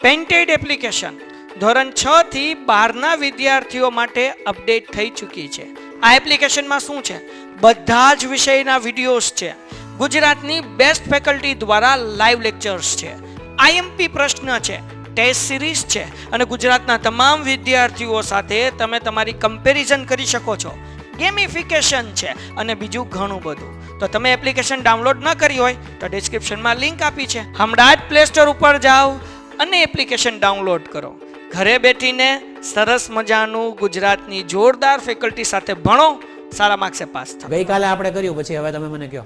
Painted application ધોરણ 6 થી 12ના વિદ્યાર્થીઓ માટે અપડેટ થઈ ચૂકી છે. આ એપ્લિકેશનમાં શું છે? બધા જ વિષયના વિડીયોઝ છે. ગુજરાતની બેસ્ટ ફેકલ્ટી દ્વારા લાઈવ લેક્ચર્સ છે. આઈએમપી પ્રશ્ન છે, ટેસ્ટ સિરીઝ છે અને ગુજરાતના તમામ વિદ્યાર્થીઓ સાથે તમે તમારી કમ્પેરિઝન કરી શકો છો. ગેમિફિકેશન છે અને બીજું ઘણું બધું. તો તમે એપ્લિકેશન ડાઉનલોડ ન કરી હોય તો ડિસ્ક્રિપ્શનમાં લિંક આપી છે. હમણાં જ પ્લે સ્ટોર ઉપર જાઓ અને એપ્લિકેશન ડાઉનલોડ કરો. ઘરે બેઠીને સરસ મજાનું ગુજરાતની જોરદાર ફેકલ્ટી સાથે ભણો, સારા માર્ક્સે પાસ થાઓ. ગઈકાલે આપણે કર્યું, પછી હવે તમે મને કહો.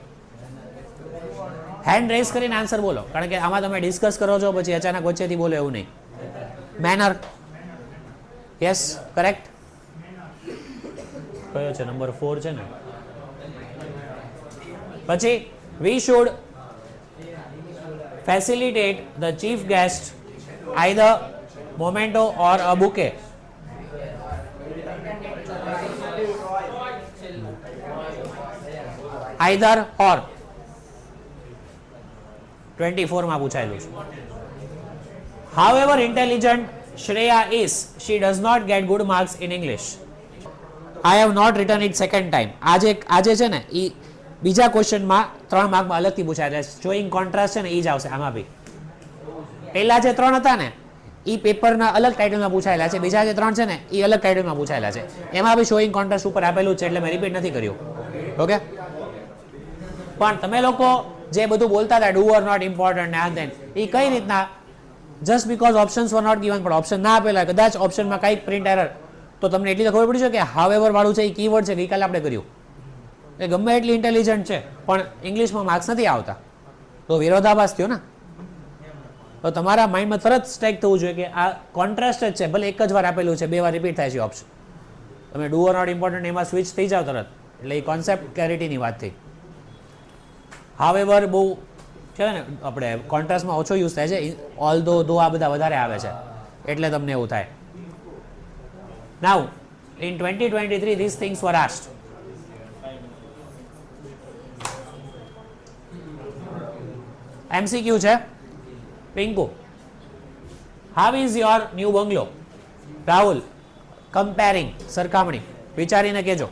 હેન્ડ રેઝ કરીને આન્સર બોલો, કારણ કે આમાં તમે ડિસ્કસ કરો છો પછી અચાનક વચ્ચેથી બોલો એવું નહીં. Manner, yes, correct. કયો છે? નંબર 4 છે ને. પછી we should facilitate the chief guest either memento or a bouquet. Either or 24 માં પૂછાયેલું છે. However intelligent Shreya is, she does not get good marks in English. I have not written it second time. આજે છે ને ઈ બીજા ક્વેશ્ચનમાં 3 માર્કમાં અલગથી પૂછાયેલા છે. Showing contrast છે ને એ જ આવશે આમાં બી. પહેલા જે 3 હતા ને એ પેપરના અલગ ટાઇટલમાં પૂછાયેલા છે, બીજા જે 3 છે ને એ અલગ ટાઇટલમાં પૂછાયેલા છે. એમાં બી શોઈંગ કોન્ટ્રાસ્ટ ઉપર આપેલું છે, એટલે મેં રિપીટ નથી કર્યું. ઓકે, પણ તમે લોકો જે બધું બોલતા હતા ડુ ઓર નોટ ઇમ્પોર્ટન્ટ ને આ દેન, એ કઈ રીતના just because options were not given, પણ ઓપ્શન ના આપેલા, કદાચ ઓપ્શનમાં કંઈક પ્રિન્ટ એરર, તો તમને એટલી તો ખબર પડી છે કે હાવેવર વાળું છે એ કીવર્ડ છે. ગઈકાલે આપણે કર્યું. એ ગમે એટલી ઇન્ટેલિજન્ટ છે પણ ઇંગ્લિશમાં માર્ક્સ નથી આવતા, તો વિરોધાભાસ થયો ને. તો તમારા માઇન્ડમાં તરત સ્ટ્રાઇક થવું જોઈએ કે આ કોન્ટ્રાસ્ટ જ છે, ભલે એક જ વાર આપેલું છે, 2 વાર રિપીટ થાય છે ઓપ્શન. તમે ડુ ઓર નોટ ઇમ્પોર્ટન્ટ એમાં સ્વિચ થઈ જાવ તરત, એટલે એ કોન્સેપ્ટ ક્લેરિટીની વાત થઈ. હાવેવર બહુ છે ને આપણે કોન્ટ્રાસ્ટમાં ઓછો યુઝ થાય છે, ઓલ દો આ બધા વધારે આવે છે, એટલે તમને એવું થાય. Now in 2023 these things were asked. MCQ છે. Pinku, how is your new bungalow? Rahul, comparing, સરખામણી, વિચારીને કહેજો.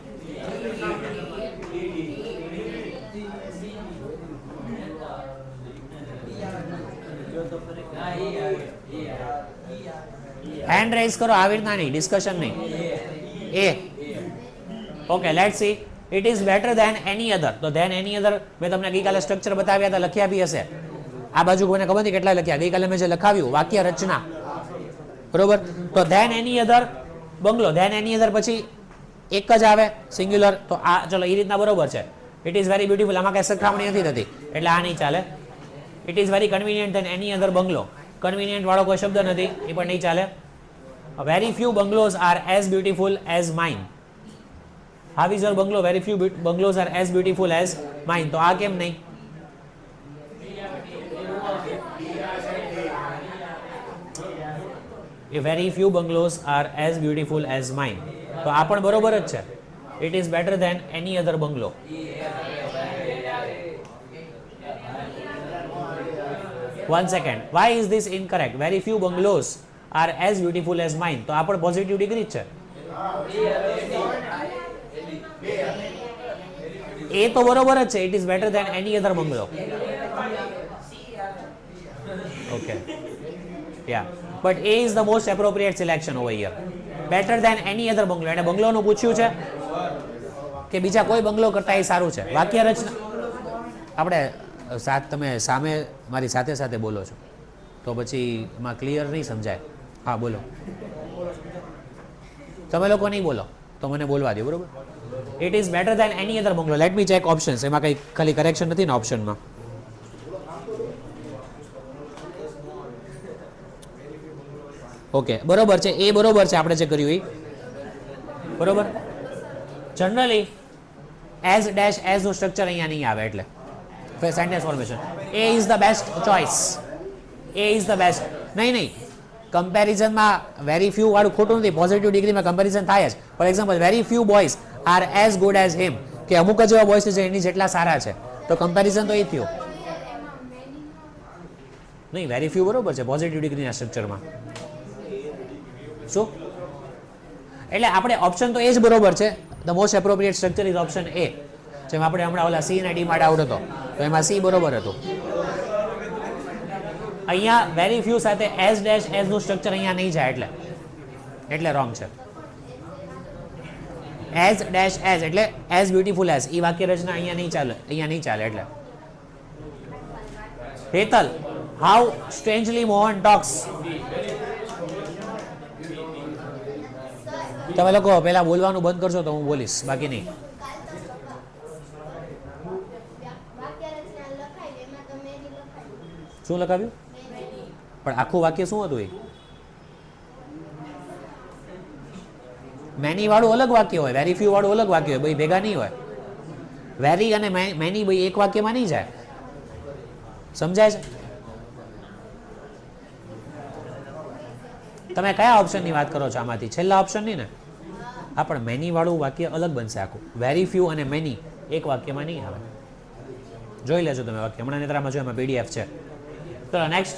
હેન્ડ રેઝ કરો, આવી રીતના નહીં, ડિસ્કશન નહીં. એ okay, let's see. It is better than any other. તો ધેન એની અધર મેં તમને ગઈકાલે સ્ટ્રક્ચર બતાવ્યા હતા, લખ્યા બી હશે. આ બાજુ મને ખબર નથી કેટલા લખ્યા, ગઈકાલે મેં જે લખાવ્યું વાક્ય રચના, બરોબર. તો ધેન એની અધર બંગલો, ધેન એની અધર પછી એક જ આવે સિંગ્યુલર. તો આ ચલો એ રીતના બરોબર છે. ઇટ ઇઝ વેરી બ્યુટીફુલ, આમાં કઈ સરખામણી નથી થતી, એટલે આ નહીં ચાલે. It is very convenient than any other bungalow, convenient વાળો કોઈ શબ્દ નથી, એ પણ નહીં ચાલે. Very few bungalows are as beautiful as mine. How is your bungalow? Very few bungalows are as beautiful as mine. તો આ કેમ નહીં? Very few bungalows are as beautiful as mine. તો આ પણ બરોબર જ છે. It is better than any other bungalow. One second. Why is this incorrect? Very few bungalows are as beautiful as mine. તો આ પણ પોઝિટિવ ડિગ્રી જ છે. એ તો બરોબર જ છે. It is better than any other bungalow. Okay, yeah, but A is the most appropriate selection over here. Better than any other bungalow. એને બંગલોનું પૂછ્યું છે કે બીજા કોઈ બંગલો કરતા એ સારું છે. વાક્ય રચના આપણે તમે સામે મારી સાથે સાથે બોલો છો તો પછી એમાં ક્લિયર નહીં સમજાય. હા બોલો. તમે લોકો નહીં બોલો તો મને બોલવા દો, બરોબર. It is better than any other bungalow. Let me check options. એમાં કંઈ ખાલી કરેક્શન નથી ને ઓપ્શનમાં? ઓકે, બરોબર છે. એ બરોબર છે, આપણે જે કર્યું એ બરોબર. જનરલી એઝ ડેશ એઝ નું સ્ટ્રક્ચર અહીંયા નહીં આવે, એટલે sentence formation. A is the best choice. A is the best. નહીં, કમ્પેરિઝનમાં વેરી ફ્યુ વાળું ખોટું નથી. પોઝિટિવ ડિગ્રીમાં કમ્પેરિઝન થાય જ. For example, very few boys are as good as him, કે અમુક જ એવા બોયઝ છે એની જેટલા સારા છે, તો કમ્પેરિઝન તો એ થયું. નહીં, વેરી ફ્યુ બરોબર છે પોઝિટિવ ડિગ્રીના સ્ટ્રક્ચરમાં. શું એટલે આપણે ઓપ્શન તો એ જ બરોબર છે. The most appropriate structure is option A. જેમ આપણે હમણાં ઓલા સી અને ડી માં ડાઉટ હતો તો એમાં સી બરોબર હતું. અહીંયા વેરી ફ્યુ સાથે એઝ ડેશ એઝ નું સ્ટ્રક્ચર અહીંયા નહીં જાય એટલે રોંગ છે. એઝ ડેશ એઝ એટલે એઝ બ્યુટીફુલ એઝ એ વાક્ય રચના અહીંયા નહીં ચાલે એટલે. Hetal, how strangely Mohan talks. તમે લોકો પહેલા બોલવાનું બંધ કરશો તો હું બોલીશ, બાકી નહીં. શું લખાવ્યું? પણ આખું વાક્ય શું હતું એ? મેની વાળું અલગ વાક્ય હોય, વેરી ફ્યુ વાળું અલગ વાક્ય હોય, ભાઈ ભેગા નહીં હોય. વેરી અને મેની ભાઈ એક વાક્યમાં નહીં જાય. સમજાય છે? તમે કયા ઓપ્શનની વાત કરો છો આમાંથી? છેલ્લા ઓપ્શનની ને? હા, પણ મેની વાળું વાક્ય અલગ બનશે આખું. વેરી ફ્યુ અને મેની એક વાક્યમાં નહીં આવે. જોઈ લેજો તમે વાક્ય, હમણાં નેત્રામાં જો એમાં પીડીએફ છે. ચલો next.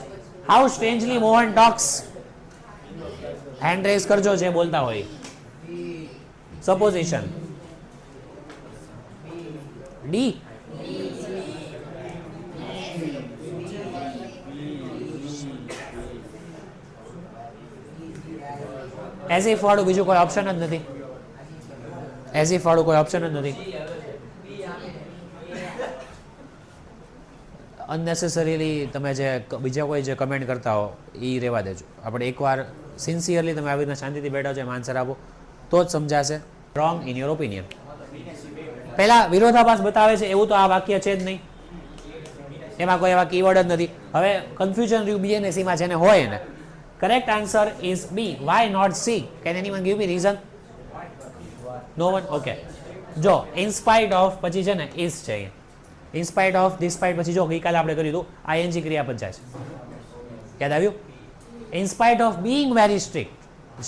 How strangely Mohan talks. Hand raise કરજો જે બોલતા હોય. સપોઝિશન. ડી. એઝ ઇફ વાળું બીજું કોઈ ઓપ્શન જ નથી. એઝ ઇફ વાળું કોઈ ઓપ્શન જ નથી. અનનેસેસરીલી તમે જે બીજા કોઈ જે કમેન્ટ કરતા હો એ રહેવા દેજો. આપણે એકવાર સિન્સિયરલી તમે આવી રીતના શાંતિથી બેઠા છો એમ આન્સર આપો તો જ સમજાશે. Wrong in your opinion. પહેલા વિરોધાભાસ બતાવે છે એવું તો આ વાક્ય છે જ નહીં, એમાં કોઈ એવા કીવર્ડ જ નથી. હવે કન્ફ્યુઝન રહ્યું બી અને સીમાં જેને હોય ને. Correct answer is B. Why not C? Can anyone give me reason? No one? Okay. જો ઇન્સ્પાઇટ ઓફ પછી છે ને ઇઝ છે અહીંયા. ઇન્સ્પાઇટ ઓફ ડિસ્પાઇટ પછી જો ગઈકાલે આપણે કર્યું હતું આઈએનજી ક્રિયાપદ જાય છે. યાદ આવ્યું? In spite of being very strict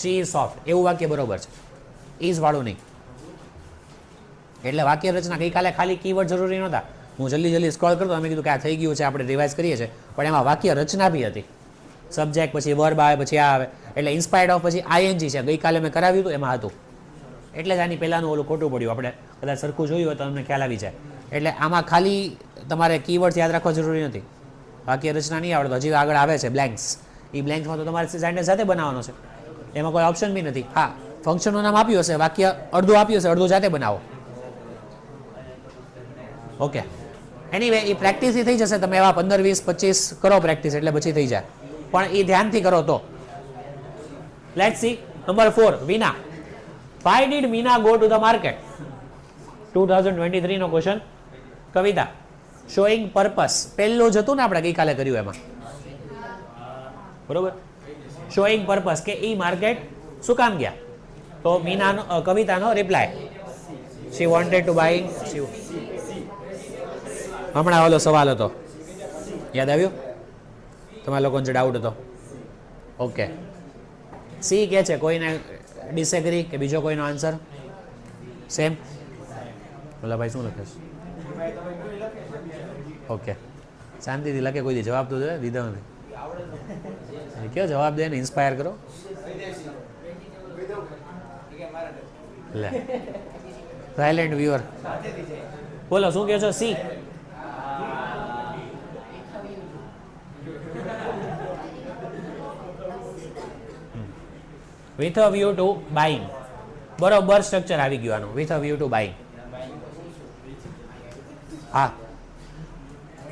she is soft એવું વાક્ય બરોબર છે, ઇઝ વાળું નહીં. એટલે વાક્ય રચના ગઈકાલે ખાલી કીવર્ડ જરૂરી નહોતા. હું જલ્દી સ્ક્રોલ કરતો અમે કીધું કે આ થઈ ગયું છે આપણે રિવાઇઝ કરીએ છીએ, પણ એમાં વાક્ય રચના બી હતી. સબ્જેક્ટ પછી વર્બ આવે પછી આ આવે એટલે ઇન્સ્પાયર્ડ ઓફ પછી આઈએનજી છે. ગઈકાલે મેં કરાવ્યું હતું એમાં હતું એટલે જ આની પહેલાંનું ઓલું ખોટું પડ્યું. આપણે કદાચ સરખું જોયું હોય તો તમને ખ્યાલ આવી જાય. એટલે આમાં ખાલી તમારે કીવર્ડ્સ યાદ રાખવા જરૂરી નથી. વાક્ય રચના નહીં આવડે તો હજી આગળ આવે છે બ્લેન્ક્સ. એ બ્લેન્ક્સમાં તો તમારે સેન્ટેન્સ સાથે બનાવવાનો છે, એમાં કોઈ ઓપ્શન બી નથી. હા, ફંક્શનનું નામ આપ્યું હશે, વાક્ય અડધું આપ્યું હશે, અડધું જાતે બનાવો. ઓકે. એનીવે એ પ્રેક્ટિસથી થઈ જશે. તમે એવા 15, 20, 25 કરો પ્રેક્ટિસ એટલે પછી થઈ જાય, પણ એ ધ્યાનથી કરો તો. Let's see number 4. વિના. Why did Meena go to the market? 2023 નો ક્વેશ્ચન. કવિતા. શોઈંગ પર્પસ પહેલું જ હતું ને આપણે ગઈકાલે કર્યું એમાં, બરોબર? શોઈંગ પર્પસ કે ઈ માર્કેટ શું કામ ગયા? તો મીનાનો કવિતાનો reply she wanted to buy. હમણાં ઓલો સવાલ હતો, યાદ આવ્યું તમારા લોકોને જે ડાઉટ હતો? ઓકે. સી કે છે કોઈને ડિસએગ્રી કે બીજો કોઈનો આન્સર સેમ? બોલા ભાઈ શું લખે છે? ઓકે, શાંતિથી લખે, કોઈ જવાબ તો દે. દીધો નથી, કયો જવાબ દે ને ઇન્સ્પાયર કરો. લે સાયલેન્ટ વ્યુઅર બોલો શું કહો છો? C. With a view to buying. બરોબર સ્ટ્રક્ચર આવી ગયું આનું, with a view to buying. હા.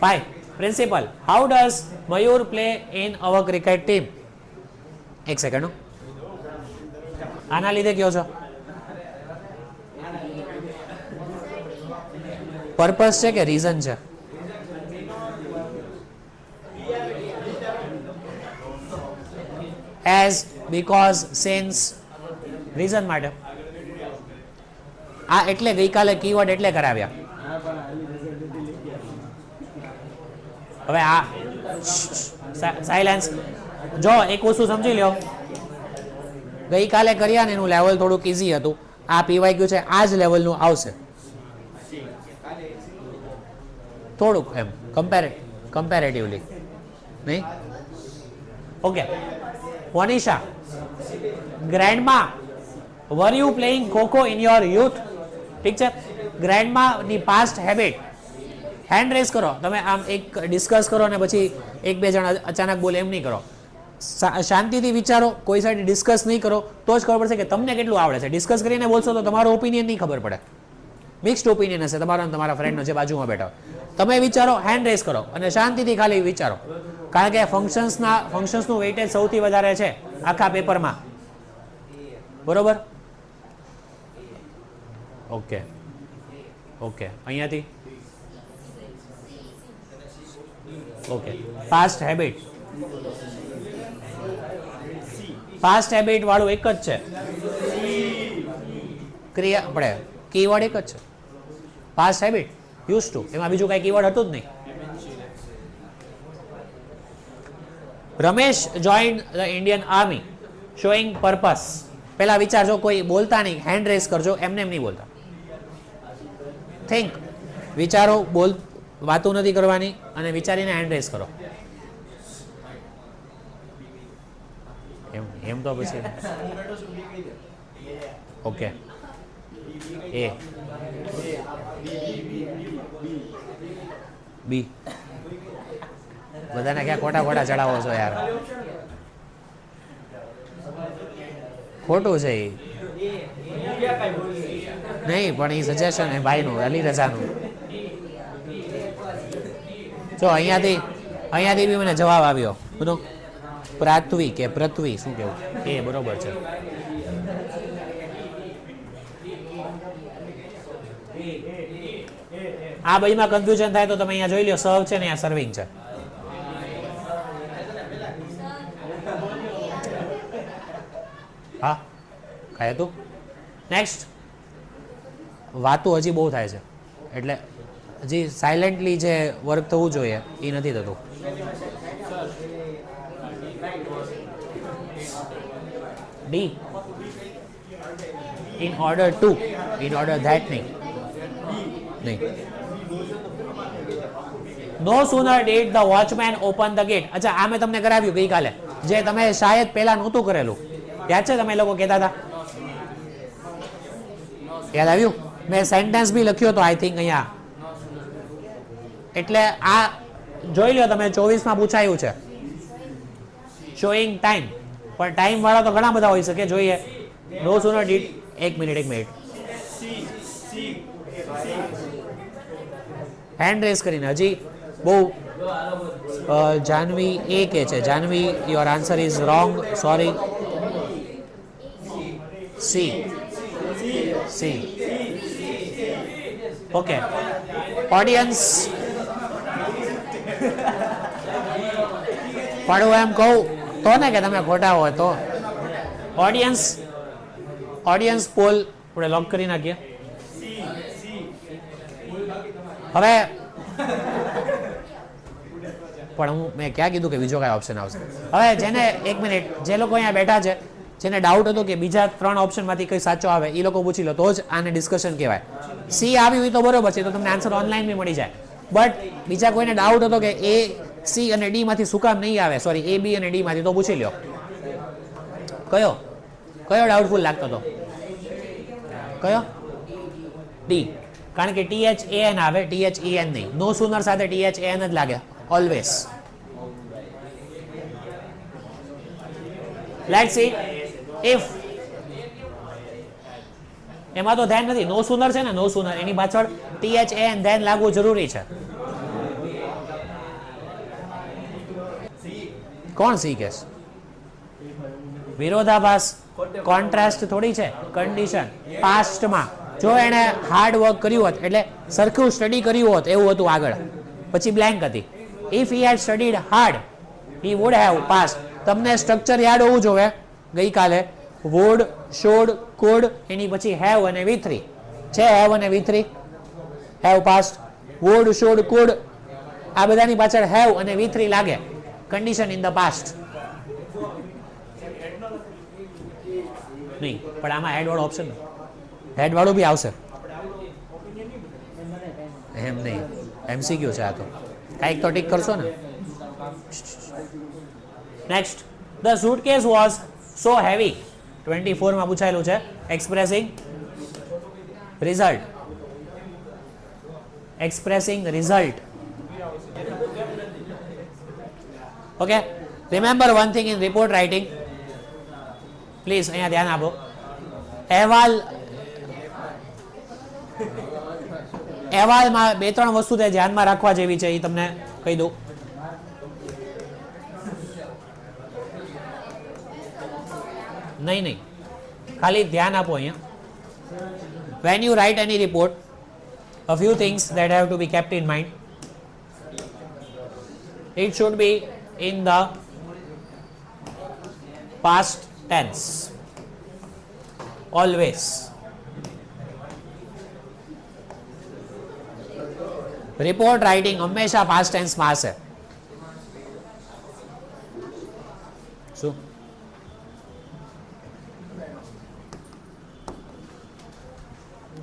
5. Principal. How does Mayur play in our cricket team? એક સેકન્ડ. આના લીધે કયો છો? પર્પસ છે કે રીઝન છે? As, because, since. રીઝન માટે. આ એટલે ગઈકાલે કીવર્ડ એટલે કરાવ્યા. હવે આ સાયલેન્સ. જો એક વસ્તુ સમજી લ્યો, ગઈકાલે કર્યા ને એનું લેવલ થોડુંક ઇઝી હતું. આ પીવાય ગયું છે આ જ લેવલનું આવશે થોડુંક એમ કમ્પેરેટિવલી, નહીં? Okay, Monisha, grandma, were you playing khokho in your youth? ઠીક છે, ગ્રેન્ડમા ની પાસ્ટ હેબિટ. હેન્ડ રેઝ કરો, તમે આમ એક ડિસ્કસ કરો અને પછી એક બે જણ અચાનક બોલે એમ નહીં કરો. શાંતિથી વિચારો, કોઈ સાઈડ ડિસ્કસ નહીં કરો, તો જ ખબર પડશે કે તમને કેટલું આવડે છે. ડિસ્કસ કરીને બોલશો તો તમારો ઓપિનિયન નહીં ખબર પડે, મિક્સ્ડ ઓપિનિયન હશે તમારો અને તમારા ફ્રેન્ડનો જે બાજુમાં બેઠો. તમે વિચારો, હેન્ડ રેઝ કરો અને શાંતિથી ખાલી વિચારો, કારણ કે ફંક્શન્સનું વેઇટેજ સૌથી વધારે છે આખા પેપરમાં. બરોબર? ઓકે ઓકે, અહીંયાથી okay. Past habit, past habit વાળું એક જ છે, ક્રિયા આપણે કીવર્ડ એક જ છે, પાસ્ટ હેબિટ, યુઝ ટુ, એમાં બીજું કાંઈ કીવર્ડ હતું જ નહીં. Ramesh joined the Indian army showing purpose. પહેલા વિચારજો, કોઈ બોલતા નહીં, હેન્ડ રેઝ કરજો, એમને એમ નહીં બોલતા. થિંક, વિચારો, બોલ, વાતો નથી કરવાની અને વિચારીને હેન્ડ રેઝ કરો. એમ તો પછી ઓકે. એ બી, બધાને ક્યાં ખોટા ખોટા ચડાવો છો યાર, ખોટું છે એ નહીં, પણ એ સજેશન એ ભાઈનું, અલી રઝાનું. જો અહીંયાથી બી મને જવાબ આવ્યો બધો, પ્રાથવી કે પ્રથવી, શું કેવું? એ બરોબર છે. આ બઈમાં કન્ફ્યુઝન થાય તો તમે અહીંયા જોઈ લો, સર્વ છે ને અહીંયા સર્વિંગ છે. હા, કાંઈ હતું? નેક્સ્ટ, વાતો હજી બહુ થાય છે, એટલે હજી સાયલેન્ટલી જે વર્ક થવું જોઈએ એ નથી થતું. D, in order to, in order that નહીં. No sooner did the watchman open the gate. અચ્છા, આ મેં તમને કરાવ્યું ગઈકાલે, જે તમે શાયદ પહેલા નહોતું કરેલું, યાદ છે? તમે લોકો કહેતા હતા, યાદ આવ્યું? મેં સેન્ટેન્સ બી લખ્યો હતો આઈ થિંક અહીંયા. એટલે આ જોઈ લો તમે, 24માં પૂછાયું છે શોઈંગ ટાઈમ, પણ ટાઈમ વાળા તો ઘણા બધા હોઈ શકે. જોઈએ, નો સુનર ડીડ, એક મિનિટ હેન્ડ રેઝ કરીને. હજી બહુ જાનવી એ કે છે, Janvi your answer is wrong, sorry. C, okay. Audience, પણ હું એમ કહું તો ને કે તમે ખોટા હોય તો. ઓડિયન્સ પોલ આપણે લોક કરી નાખીએ. હવે પણ મેં ક્યાં કીધું કે બીજો કઈ ઓપ્શન આવશે? હવે જેને, એક મિનિટ, જે લોકો અહીંયા બેઠા છે, જેને ડાઉટ હતો કે બીજા 3 ઓપ્શનમાંથી કઈ સાચો આવે, એ લોકો પૂછી લો, તો જ આને ડિસ્કશન કહેવાય. સી આવ્યું હોય તો બરોબર છે, તો તમને આન્સર ઓનલાઈન બી મળી જાય. બટ બીજા કોઈને ડાઉટ હતો કે એ, સી અને ડી માંથી શું કામ નહીં આવે, સોરી, એ, બી અને ડી માંથી, તો પૂછી લો. કયો ડાઉટફુલ લાગતો હતો? કયો? ડી, કારણ કે THAN આવે, THEN નહીં. નો સુનર સાથે THAN જ લાગે ઓલવેઝ. લેટ્સ સી ઇફ, એમાં તો ધ્યાન નથી, નો સુનર છે ને, નો સુનર, એની પાછળ THAN ધ્યાન લાગવું જરૂરી છે. કોણ સી કેસ? વિરોધાભાસ, કોન્ટ્રાસ્ટ થોડી છે, કન્ડિશન. પાસ્ટમાં જો એણે હાર્ડ વર્ક કર્યું હોત, એટલે સરખું સ્ટડી કર્યું હોત એવું હતું આગળ, પછી બ્લેન્ક હતી. If he had studied hard he would have passed. તમને સ્ટ્રક્ચર યાદ હોવું જોઈએ ગઈકાલે. વુડ, શોડ, કોડ, એની પછી હેવ અને V3 છે. હેવ અને V3, have passed. Would, should, could, આ બધાની પાછળ હેવ અને V3 લાગે. કન્ડિશન ઇન ધ પાસ્ટ નહીં, પણ આમાં હેડ વાળો ઓપ્શન, હેડ વાળું બી આવશે એમ નહીં. MCQ છે આ તો, કાંઈક તો ટીક કરશો ને. Next, the suitcase was so heavy. 24 માં પૂછાયેલું છે. expressing result. expressing result. okay, remember one thing in report writing, please અહીંયા ધ્યાન આપો. અહેવાલમાં 2-3 વસ્તુ તે ધ્યાનમાં રાખવા જેવી છે, એ તમને કહી દઉં. નહીં, ખાલી ધ્યાન આપો અહીંયા. when you write any report, a few things that have to be kept in mind. It should be in the past tense always. report writing હંમેશા past tense માં હશે. શું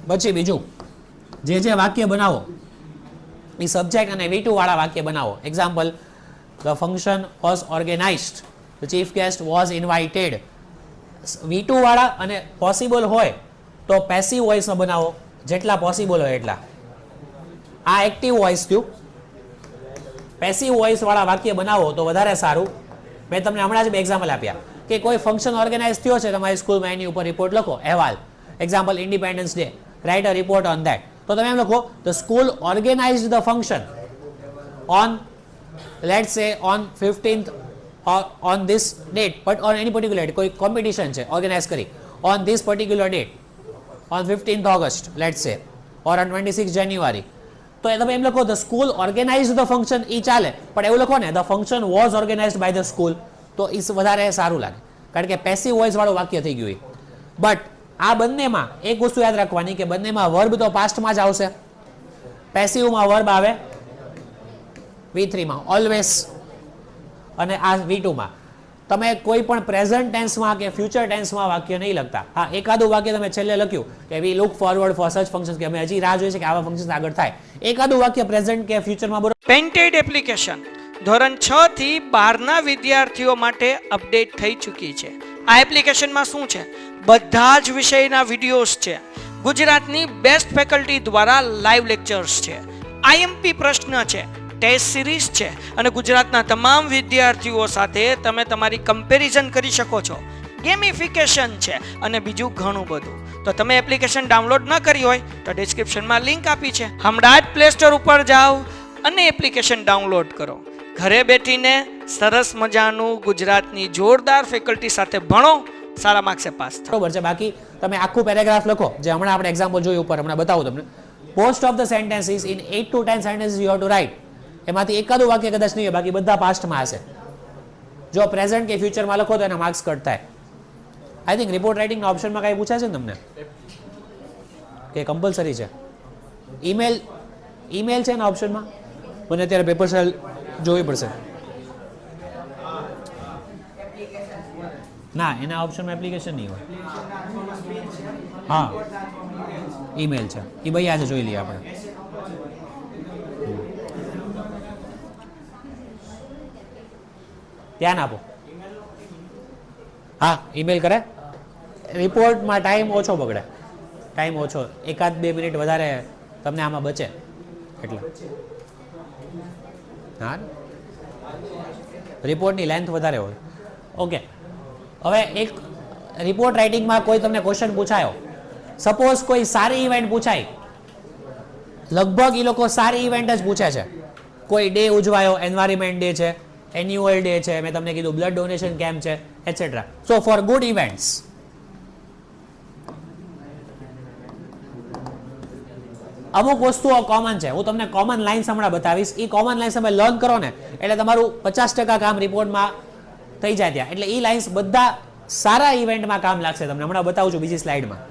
પછી બીજું જે વાક્ય બનાવો એ સબ્જેક્ટ અને V2 વાળા વાક્ય બનાવો. Example, the function was organized, the chief guest was invited. V2 વાળા અને પોસિબલ હોય તો પેસિવ વોઇસમાં બનાવો, જેટલા પોસિબલ હોય એટલા. આ એક્ટિવ વોઇસ થયું. પેસિવ વોઇસ વાળા વાક્ય બનાવો તો વધારે સારું. મેં તમને હમણાં જ બે એક્ઝામ્પલ આપ્યા કે કોઈ ફંક્શન ઓર્ગેનાઇઝ થયો છે તમારી સ્કૂલમાં, એની ઉપર રિપોર્ટ લખો, અહેવાલ. Example, independence day, write a report on that. તો તમે એમ લખો, the school organised the function on, let's say on 15th or on this date, but on any particular date, કોઈ કોમ્પિટિશન છે ઓર્ગેનાઇઝ કરી, on this particular date, on 15th August, let's say, or on 26th January. તો એ તમે એમ લખો, the school organized the function, એ ચાલે, પણ એવું લખો ને, the function was organized by the school, તો એ વધારે સારું લાગે, કારણ કે પેસિવ વોઇસ વાળું વાક્ય થઈ ગયું. બટ આ બંનેમાં એક વસ્તુ યાદ રાખવાની કે બંનેમાં વર્બ તો પાસ્ટમાં જ આવશે. પેસિવમાં વર્બ આવે V3 માં ઓલવેઝ, અને આ V2 માં. તમે કોઈ પણ પ્રેઝન્ટ ટેન્સમાં કે ફ્યુચર ટેન્સમાં વાક્ય નહીં લખતા. હા, એકાદું વાક્ય તમે છેલ્લે લખ્યું કે we look forward for such functions, કે અમે હજી રાહ જોઈએ છે કે આવા ફંક્શન્સ આગળ થાય. એકાદું વાક્ય પ્રેઝન્ટ કે ફ્યુચરમાં બરોબર. પેઇન્ટેડ એપ્લિકેશન ધોરણ 6 થી 12ના વિદ્યાર્થીઓ માટે અપડેટ થઈ ચૂકી છે. આ એપ્લિકેશનમાં શું છે? બધા જ વિષયના વિડીયોઝ છે. ગુજરાતની બેસ્ટ ફેકલ્ટી દ્વારા લાઈવ લેક્ચર્સ છે, IMP પ્રશ્ન છે, ટેસ્ટ સિરીઝ છે, અને ગુજરાતના તમામ વિદ્યાર્થીઓ સાથે તમે તમારી કમ્પેરિઝન કરી શકો છો. ગેમિફિકેશન છે અને બીજું ઘણું બધું. તો તમે એપ્લિકેશન ડાઉનલોડ ન કરી હોય તો ડિસ્ક્રિપ્શનમાં લિંક આપી છે, હમણાં જ પ્લે સ્ટોર ઉપર જાઓ અને એપ્લિકેશન ડાઉનલોડ કરો. ઘરે બેઠીને સરસ મજાનું ગુજરાતની જોરદાર ફેકલ્ટી સાથે ભણો, સારા માર્ક્સે પાસ થાઓ. બરોબર છે. બાકી તમે આખું પેરેગ્રાફ લખો, જે હમણાં આપણે એક્ઝામ્પલ જોયું ઉપર, હમણાં બતાવું તમને. Most of the sentences in 8 to 10 sentences you have to write. એમાંથી એકાદું વાક્ય કદાચ નહીં હોય, બાકી બધા પાસ્ટમાં હશે. જો પ્રેઝન્ટ કે ફ્યુચરમાં લખો તો એના માર્ક્સ કટ થાય. આઈ થિંક રિપોર્ટ રાઇટિંગના ઓપ્શનમાં કાંઈ પૂછાય છે ને તમને, કે કમ્પલસરી છે? ઈમેલ છે એના ઓપ્શનમાં? મને અત્યારે પેપર સેલ જોવી પડશે. ના, એના ઓપ્શનમાં એપ્લિકેશન નહીં હોય. હા, ઈમેલ છે. એ ભાઈ આજે જોઈ લઈએ આપણે. ધ્યાન આપો. હા, ઈમેલ કરે. રિપોર્ટમાં ટાઈમ ઓછો બગડે, ટાઈમ ઓછો, 1-2 મિનિટ વધારે તમને આમાં બચે એટલે. હા, રિપોર્ટની લેન્થ વધારે હોય. ઓકે, હવે એક રિપોર્ટ રાઇટિંગમાં કોઈ તમને ક્વેશ્ચન પૂછાયો, સપોઝ કોઈ સારી ઇવેન્ટ પૂછાય, લગભગ એ લોકો સારી ઇવેન્ટ જ પૂછે છે. કોઈ ડે ઉજવાયો, એન્વાયરમેન્ટ ડે છે, એન્યુઅલ ડે છે, મેં તમને કીધું બ્લડ ડોનેશન કેમ્પ છે, etcetera. So for good events, અમુક વસ્તુઓ કોમન છે. હું તમને કોમન લાઇન્સ હમણાં બતાવીશ. એ કોમન લાઇન્સ તમે લર્ન કરો ને એટલે તમારું 50% કામ રિપોર્ટમાં થઈ જાય ત્યાં. એટલે એ લાઇન્સ બધા સારા ઇવેન્ટમાં કામ લાગશે તમને. હમણાં બતાવું છું બીજી સ્લાઇડમાં.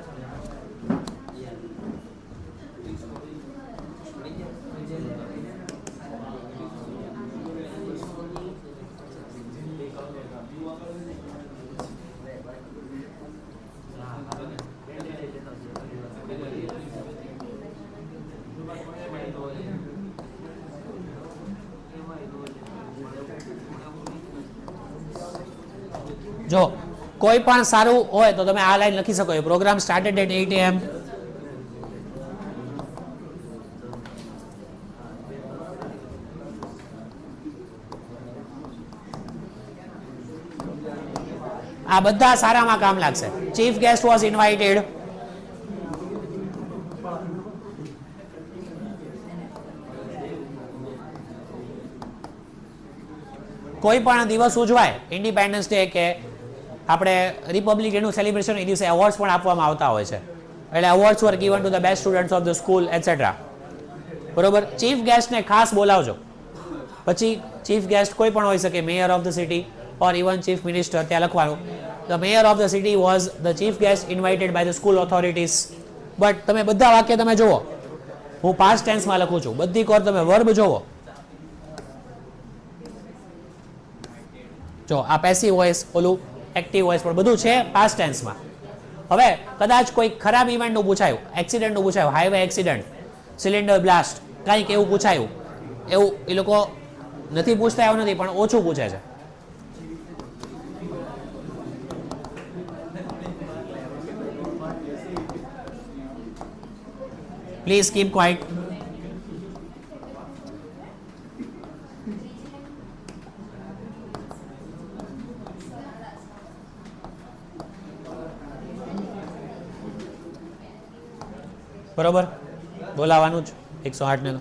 જો કોઈ પણ સારું હોય તો તમે આ લાઈન લખી શકો. Programme started at 8 AM. આ બધા સારામાં કામ લાગશે. Chief guest was invited. કોઈ પણ દિવસ ઉજવાય, ઇન્ડિપેન્ડન્સ ડે કે આપણે રિપબ્લિક ડેનું સેલિબ્રેશન, એ દિવસે એવોર્ડ્સ પણ આપવામાં આવતા હોય છે. એટલે awards were given to the best students of the school etcetera. બરોબર. ચીફ ગેસ્ટને ખાસ બોલાવજો. પછી ચીફ ગેસ્ટ કોઈ પણ હોઈ શકે, mayor of the city or even chief minister. ત્યાં લખવાનું the mayor of the city was the chief guest invited by the school authorities. But તમે બધા વાક્ય તમે જુઓ, હું પાસ્ટ ટેન્સમાં લખું છું. બધી કોર તમે વર્બ જોવો. જો આ પેસિવ વોઇસ, ઓલું એક્ટિવ વોઇસ, પણ બધું છે પાસ્ટ ટેન્સમાં. હવે કદાચ કોઈ ખરાબ ઇવેન્ટનું પૂછાયું, એક્સિડન્ટનું પૂછાયું, હાઈવે એક્સિડન્ટ, સિલિન્ડર બ્લાસ્ટ, કંઈક એવું પૂછાયું, એવું એ લોકો નથી પૂછતા એવું નથી, પણ ઓછું પૂછે છે. Please keep quite. બરોબર. બોલાવાનું જ 108 ને.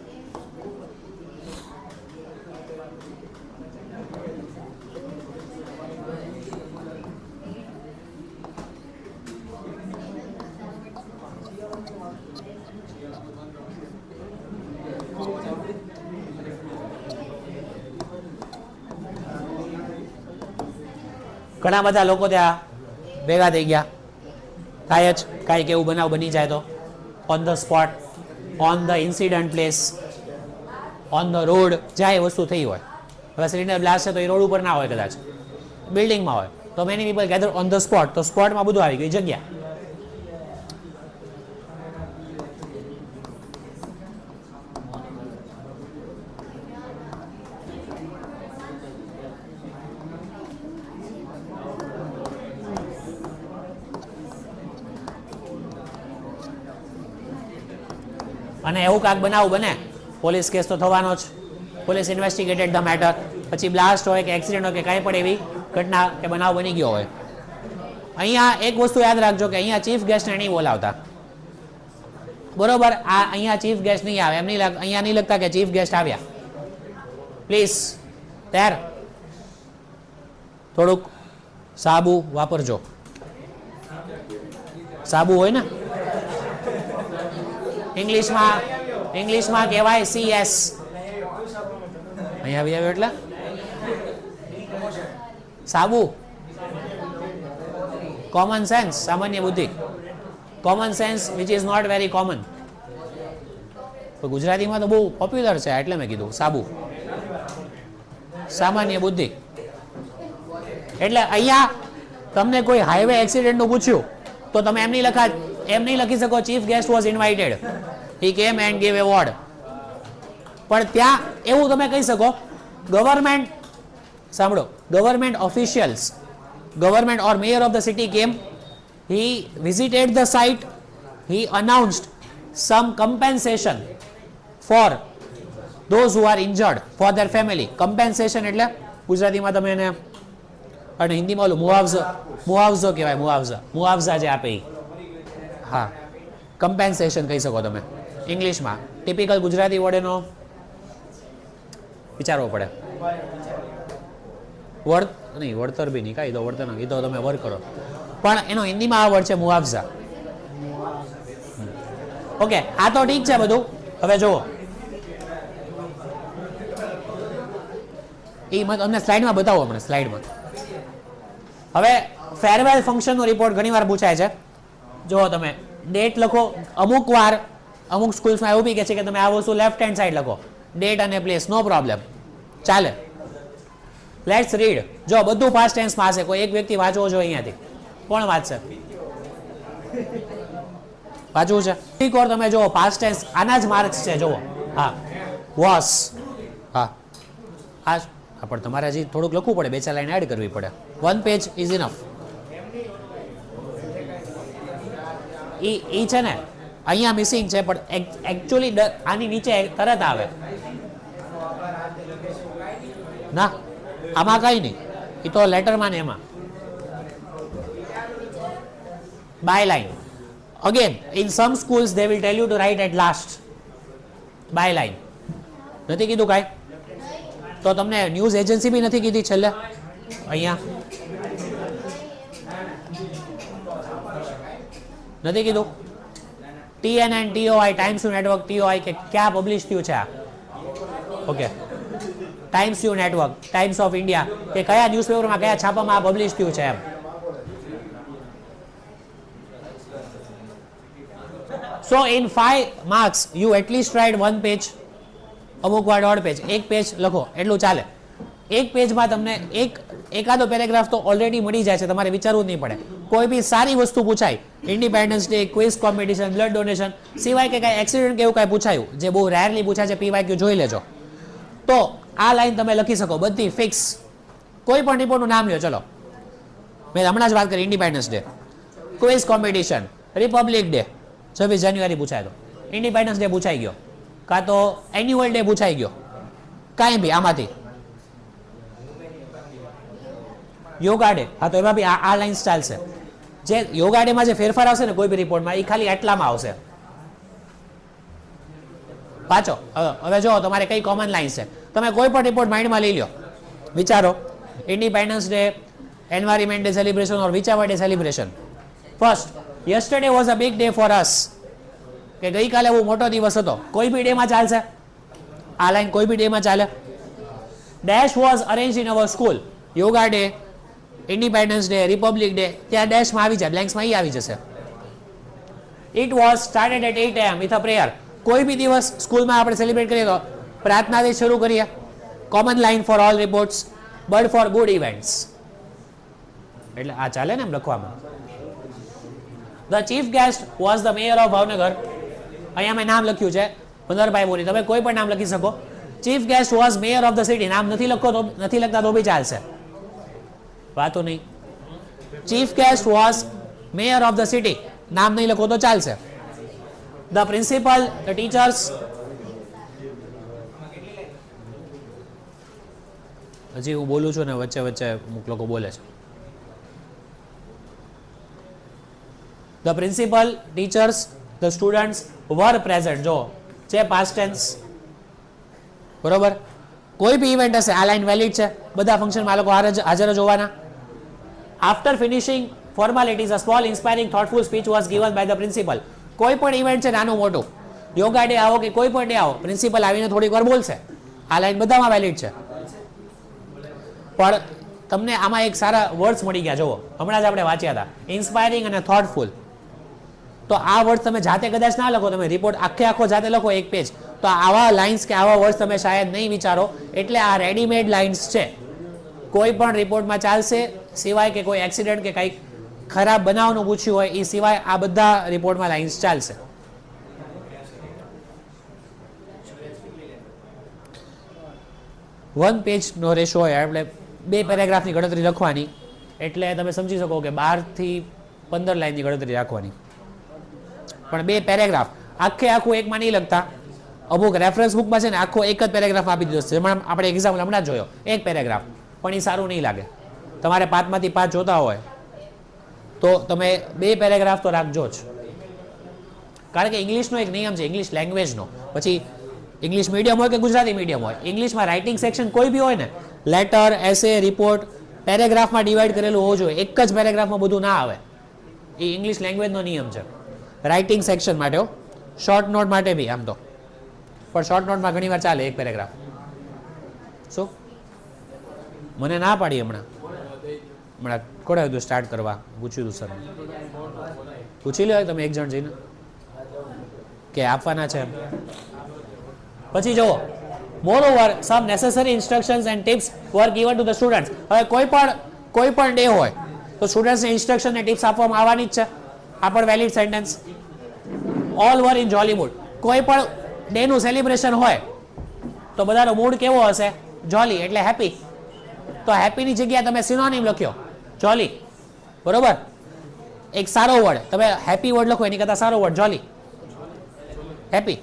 ઘણા બધા લોકો ત્યાં ભેગા થઈ ગયા. થાય જ કાંઈક એવું બનાવ બની જાય તો, on the spot, on the incident place, on the road, જ્યાં એ વસ્તુ થઈ હોય. હવે સિલિન્ડર બ્લાસ્ટ છે તો એ રોડ ઉપર ના હોય, કદાચ બિલ્ડિંગમાં હોય, તો many people gather on the spot. તો સ્પોટમાં બધું આવી ગયું, જગ્યા. અને એવું કાંક બનાવ બને, પોલીસ કેસ તો થવાનો જ. Police investigated the matter. પછી બ્લાસ્ટ હોય કે એક્સિડન્ટ હોય કે કાંઈ પણ એવી ઘટના કે બનાવ બની ગયો હોય. અહીંયા એક વસ્તુ યાદ રાખજો કે અહીંયા ચીફ ગેસ્ટને નહીં બોલાવતા. બરોબર. આ અહીંયા ચીફ ગેસ્ટ નહીં આવે, એમ નહીં અહીંયા નહીં લખતા કે ચીફ ગેસ્ટ આવ્યા. પ્લીઝ તૈયાર. થોડુંક સાબુ વાપરજો. સાબુ હોય ને ઇંગ્લિશમાં કહેવાય CS. અહીંયા આવી આવ્યો એટલે સાબુ. કોમન સેન્સ, સામાન્ય બુદ્ધિ. Common sense which is not very common. ગુજરાતીમાં તો બહુ પોપ્યુલર છે, એટલે મેં કીધું સાબુ. સામાન્ય બુદ્ધિ. એટલે અહીંયા તમને કોઈ હાઈવે એક્સિડન્ટનું પૂછ્યું તો તમે એમ નહીં લખી શકો ચીફ ગેસ્ટ વોઝ ઇન્વાઇટેડ, હી કેમ એન્ડ ગેવ એવોર્ડ. પણ ત્યાં એવું તમે કહી શકો ગવર્મેન્ટ, સાંભળો, government officials, government or mayor of the city કેમ, he visited the site, he announced some compensation for those who are injured for their family. Compensation એટલે ગુજરાતીમાં તમે એને, અને હિન્દીમાં ઓલું મુઆવઝો કહેવાય. મુઆવઝા જે આપે. હા, કમ્પેન્સેશન કહી શકો તમે ઇંગ્લિશમાં. ટિપિકલ ગુજરાતી વર્ડ એનો વિચારવો પડે. વળતર બી નહીં, કાંઈ તો વળતર નથી, તો તમે વર્ક કરો. પણ એનો હિન્દીમાં આ વર્ડ છે મુઆવઝા. ઓકે, આ તો ઠીક છે બધું. હવે જુઓ, એ તમને સ્લાઇડમાં બતાવો. હમણાં સ્લાઇડમાં હવે ફેરવેલ ફંક્શનનો રિપોર્ટ ઘણીવાર પૂછાય છે. જો તમે ડેટ લખો. અમુક વાર અમુક સ્કૂલ્સમાં એવું બી કહે છે કે તમે આ વસ્તુ લેફ્ટ હેન્ડ સાઈડ લખો, ડેટ અને પ્લેસ, નો પ્રોબ્લેમ, ચાલે. Let's read. જો બધું પાસ્ટ ટેન્સમાં હશે. કોઈ એક વ્યક્તિ વાંચવો જોઈએ અહીંયાથી. કોણ વાંચશે? વાંચવું છે? ઠીક. ઓર તમે જુઓ પાસ્ટ ટેન્સ, આના જ માર્ક્સ છે. જુઓ, હા, વોસ. હા, આ પણ તમારે હજી થોડુંક લખવું પડે, 2-4 લાઈન એડ કરવી પડે. 1 page is enough. ઈ છે ને અહીંયા મિસિંગ છે, પણ એકચ્યુઅલી આની નીચે તરત આવે ના, આમાં કઈ નહીં, એ તો લેટરમાં ને એમાં. Byline. Again, in some schools they will tell you to write at last. Byline. નથી કીધું કાંઈ? તો તમને ન્યૂઝ એજન્સી બી નથી કીધી છેલ્લે અહીંયા? નથી કીધું? TNN, TOI, times you network, TOI કે ક્યાં પબ્લિશ થયું છે આ? Okay, times you network, times of India કે કયા ન્યૂઝપેપરમાં કયા છાપામાં આ પબ્લિશ થયું છે એમ. So in 5 marks you at least write 1 page, અમુક વાર 1.5 પેજ, 1 પેજ લખો એટલું ચાલે. એક પેજમાં તમને એકાદો પેરેગ્રાફ તો ઓલરેડી મળી જાય છે, તમારે વિચારવું જ નહીં પડે. કોઈ બી સારી વસ્તુ પૂછાય, independence day, quiz competition, blood donation, સિવાય કે કાંઈ એક્સિડન્ટ કે એવું કાંઈ પૂછાયું જે બહુ રેરલી પૂછાય છે, PYQ જોઈ લેજો, તો આ લાઈન તમે લખી શકો બધી ફિક્સ. કોઈ પણ રિપોર્ટનું નામ લ્યો, ચલો મેં હમણાં જ વાત કરી, independence day, quiz competition, Republic day 26 જાન્યુઆરી પૂછાય તો, ઇન્ડિપેન્ડન્સ ડે પૂછાઈ ગયો, કાં તો એન્યુઅલ ડે પૂછાઈ ગયો, કાંઈ બી આમાંથી. યોગા ડે, હા તો એમાં બી આ લાઇન્સ ચાલશે. જે યોગા ડેમાં જે ફેરફાર આવશે ને કોઈ બી રિપોર્ટમાં, એ ખાલી આટલામાં આવશે. પાછો હવે જો તમારે કઈ કોમન લાઇન્સ છે, તમે કોઈ પણ રિપોર્ટ માઇન્ડમાં લઈ લો, વિચારો independence day, environment day celebration or વિચાવર day celebration. First, yesterday was a big day for us, કે ગઈકાલે બહુ મોટો દિવસ હતો, કોઈ બી ડેમાં ચાલશે આ લાઈન, કોઈ બી ડેમાં ચાલે. Dash was arranged in our school, yoga day, independence day, Republic day, ત્યાં ડેશમાં આવી જાય, બ્લેન્ક્સમાં ઈ આવી જશે. It was started at 8 am with a prayer, કોઈ બી દિવસ સ્કૂલમાં આપણે સેલિબ્રેટ કરીએ તો પ્રાર્થનાથી શરૂ કરીએ. Common line for all reports, but for good events. એટલે આ ચાલે ને એમ લખવામાં. The chief guest was the mayor of Bhavnagar, અહીંયા મેં નામ લખ્યું છે મંદરભાઈ બોરી, તમે કોઈ પણ નામ લખી શકો. Chief guest was mayor of the city, નામ નથી લખતા તો બી ચાલશે, વાતો નહીં. Chief guest was mayor of the city, નામ નહીં લખો તો ચાલશે. ધ પ્રિન્સિપલ, ધ ટીચર્સ, હજી હું બોલું છું ને વચ્ચે વચ્ચે અમુક લોકો બોલે છે. The principal, teachers, the students were present. જો છે past tense, બરોબર. કોઈ બી ઇવેન્ટ હશે, આ લાઈન વેલિડ છે, બધા ફંક્શનમાં લોકો હાજર જ હોવાના. After finishing formalities, a small inspiring thoughtful speech was given by the principal. કોઈ પણ ઇવેન્ટ છે નાનું મોટું, યોગા ડે આવો કે કોઈ પણ ડે આવો, પ્રિન્સિપલ આવીને થોડીક વાર બોલશે. આ લાઈન બધામાં વેલિડ છે. પણ તમને આમાં એક સારા વર્ડ્સ મળી ગયા, જુઓ હમણાં જ આપણે વાંચ્યા હતા, ઇન્સ્પાયરિંગ અને થોટફુલ. તો આ વર્ડ તમે જાતે કદાચ ના લખો, તમે રિપોર્ટ આખો જાતે લખો 1 પેજ, તો આવા લાઇન્સ કે આવા વર્ડ તમે શાયદ નહીં વિચારો. એટલે આ રેડીમેડ લાઇન્સ છે, કોઈ પણ રિપોર્ટમાં ચાલશે, સિવાય કે કોઈ એક્સિડન્ટ કે કંઈક ખરાબ બનાવનું પૂછ્યું હોય એ સિવાય આ બધા રિપોર્ટમાં લાઇન્સ ચાલશે. વન પેજનો રેશો હોય એટલે 2 પેરેગ્રાફની ગણતરી લખવાની, એટલે તમે સમજી શકો કે 12 થી 15 લાઇનની ગણતરી રાખવાની. પણ 2 પેરેગ્રાફ આખું એકમાં નહીં લખતા. અમુક રેફરન્સ બુકમાં છે ને આખો એક જ પેરેગ્રાફ આપી દીધો છે, આપણે એક્ઝામ્પલ હમણાં જોયો, 1 પેરેગ્રાફ, પણ એ સારું નહીં લાગે. તમારે 5માંથી 5 જોતા હોય તો તમે 2 પેરેગ્રાફ તો રાખજો જ. કારણ કે ઇંગ્લિશનો એક નિયમ છે, ઇંગ્લિશ લેંગ્વેજનો, પછી ઇંગ્લિશ મીડિયમ હોય કે ગુજરાતી મીડિયમ હોય, ઇંગ્લિશમાં રાઇટિંગ સેક્શન કોઈ બી હોય ને, લેટર, એસે, રિપોર્ટ, પેરેગ્રાફમાં ડિવાઈડ કરેલું હોવું જોઈએ. એક જ પેરેગ્રાફમાં બધું ના આવે, એ ઇંગ્લિશ લેંગ્વેજનો નિયમ છે. રાઇટિંગ સેક્શન માટે, શોર્ટ નોટ માટે બી આમ તો, પણ શોર્ટ નોટમાં ઘણી વાર ચાલે 1 પેરેગ્રાફ. શું મને ના પાડી હમણાં કોણે હતું સ્ટાર્ટ કરવા, પૂછ્યું હતું સર, પૂછી લો તમે એક જણ જઈને કે આપવાના છે. પછી જુઓ, moreover some necessary instructions and tips were given to the students. હવે કોઈ પણ ડે હોય તો સ્ટુડન્ટ્સને ઇન્સ્ટ્રક્શન અને ટિપ્સ આપવામાં આવવાની જ છે. આ પણ valid sentence. All var in Jolly mood, કોઈ પણ ડેનું સેલિબ્રેશન હોય તો બધાનો મૂડ કેવો હશે? જોલી એટલે હેપી. તો હેપીની જગ્યાએ તમે સિનોનિમ લખ્યો, જોલી, બરોબર. એક સારો વર્ડ, તમે હેપી વર્ડ લખો એની કરતા સારો વર્ડ જોલી, હેપી.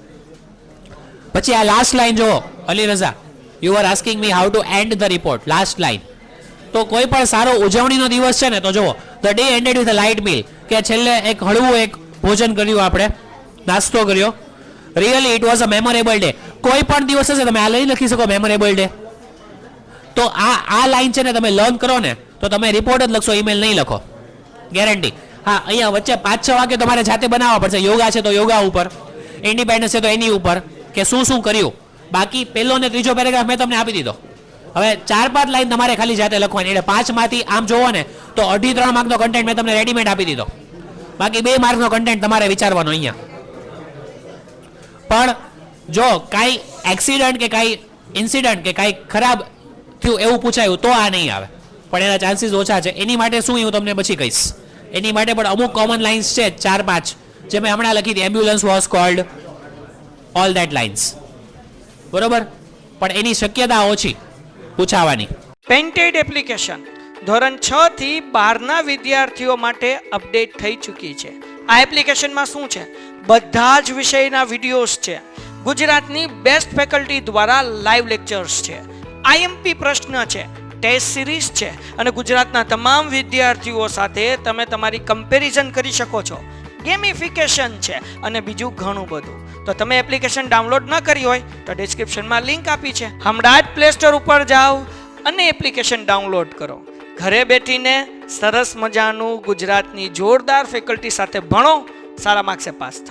પછી આ લાસ્ટ લાઈન જુઓ, Ali Raza, you are asking me how to and the report. Last line. તો કોઈ પણ સારો ઉજવણીનો દિવસ છે ને તો જુઓ, the day ended with a light meal, કે છેલ્લે એક હળવું એક ભોજન કર્યું, આપણે નાસ્તો કર્યો. Really it was a memorable day. કોઈ પણ દિવસ હશે તમે આ લઈ લખી શકો મેમોરેબલ ડે. તો આ લાઈન છે ને તમે લર્ન કરો ને તો તમે રિપોર્ટ જ લખશો, ઈમેલ નહીં લખો, ગેરંટી. હા, અહીંયા વચ્ચે 5-6 વાક્ય તમારે જાતે બનાવવા પડશે. યોગા છે તો યોગા ઉપર, ઇન્ડિપેન્ડન્સ છે તો એની ઉપર, કે શું શું કર્યું. બાકી પહેલો ને ત્રીજો પેરેગ્રાફ મેં તમને આપી દીધો. હવે 4-5 લાઈન તમારે ખાલી જાતે લખવાની. એટલે 5 માંથી આમ જોવો ને તો 2.5-3 માર્કનો કન્ટેન્ટ મેં તમને રેડીમેડ આપી દીધો. બાકી 2 માર્કનો કન્ટેન્ટ તમારે વિચારવાનો અહીંયા. પણ જો કાંઈ એક્સિડન્ટ કે કાંઈ ઇન્સિડન્ટ કે કાંઈ ખરાબ થયું એવું પૂછાયું તો આ નહીં આવે, પણ એના ચાન્સીસ ઓછા છે. એની માટે શું હું તમને પછી કહીશ. એની માટે પણ અમુક કોમન લાઇન્સ છે 4-5, જે મેં હમણાં લખી હતી. Ambulance was cold, all that lines, બરોબર. પણ એની શક્યતા ઓછી પૂછાવાની. પેન્ટેડ એપ્લિકેશન ધોરણ 6 થી 12ના વિદ્યાર્થીઓ માટે અપડેટ થઈ ચૂકી છે. આ એપ્લિકેશનમાં શું છે? બધા જ વિષયના વિડીયોઝ છે. ગુજરાતની બેસ્ટ ફેકલ્ટી દ્વારા લાઈવ લેક્ચર્સ છે. આઈએમપી પ્રશ્ન છે, ટેસ્ટ સિરીઝ છે, અને ગુજરાતના તમામ વિદ્યાર્થીઓ સાથે તમે તમારી કમ્પેરિઝન કરી શકો છો. ગેમિફિકેશન છે અને બીજું ઘણું બધું. તો તમે એપ્લિકેશન ડાઉનલોડ ન કરી હોય તો ડિસ્ક્રિપ્શનમાં લિંક આપી છે. હમણાં જ પ્લે સ્ટોર ઉપર જાઓ અને એપ્લિકેશન ડાઉનલોડ કરો. ઘરે બેઠીને સરસ મજાનું ગુજરાતની જોરદાર ફેકલ્ટી સાથે ભણો, સારા માર્ક્સે પાસ થાઓ.